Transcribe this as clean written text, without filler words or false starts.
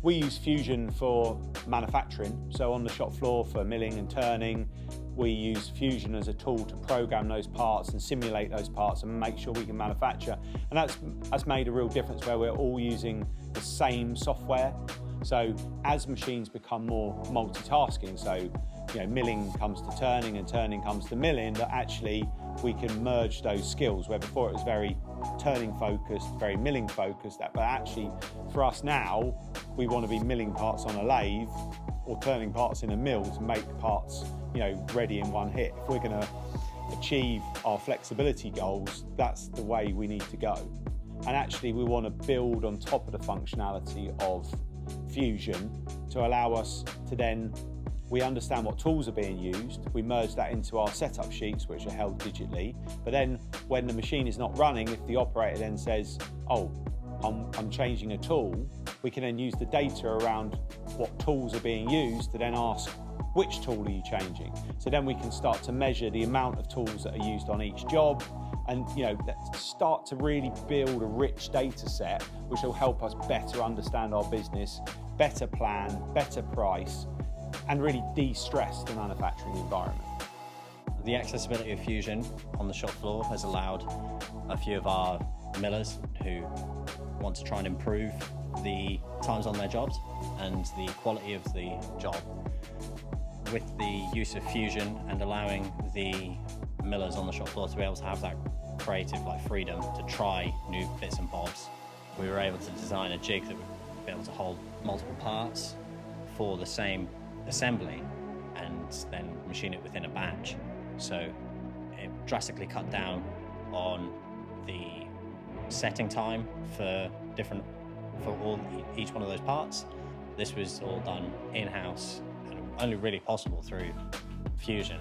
We use Fusion for manufacturing, so on the shop floor for milling and turning, we use Fusion as a tool to program those parts and simulate those parts and make sure we can manufacture. And that's made a real difference where we're all using the same software. So as machines become more multitasking, so milling comes to turning and turning comes to milling, that actually we can merge those skills, where before it was very turning focused, very milling focused, but actually for us now, we want to be milling parts on a lathe or turning parts in a mill to make parts ready in one hit. If we're going to achieve our flexibility goals, that's the way we need to go. And actually we want to build on top of the functionality of Fusion to allow us to then, we understand what tools are being used, we merge that into our setup sheets, which are held digitally, but then when the machine is not running, if the operator then says, oh, I'm changing a tool, we can then use the data around what tools are being used to then ask, which tool are you changing? So then we can start to measure the amount of tools that are used on each job, and start to really build a rich data set which will help us better understand our business, better plan, better price, and really de-stress the manufacturing environment. The accessibility of Fusion on the shop floor has allowed a few of our millers who want to try and improve the times on their jobs and the quality of the job. With the use of Fusion and allowing the millers on the shop floor to be able to have that creative freedom to try new bits and bobs, we were able to design a jig that would be able to hold multiple parts for the same assembly and then machine it within a batch. So it drastically cut down on the setting time for each one of those parts. This was all done in-house and only really possible through Fusion.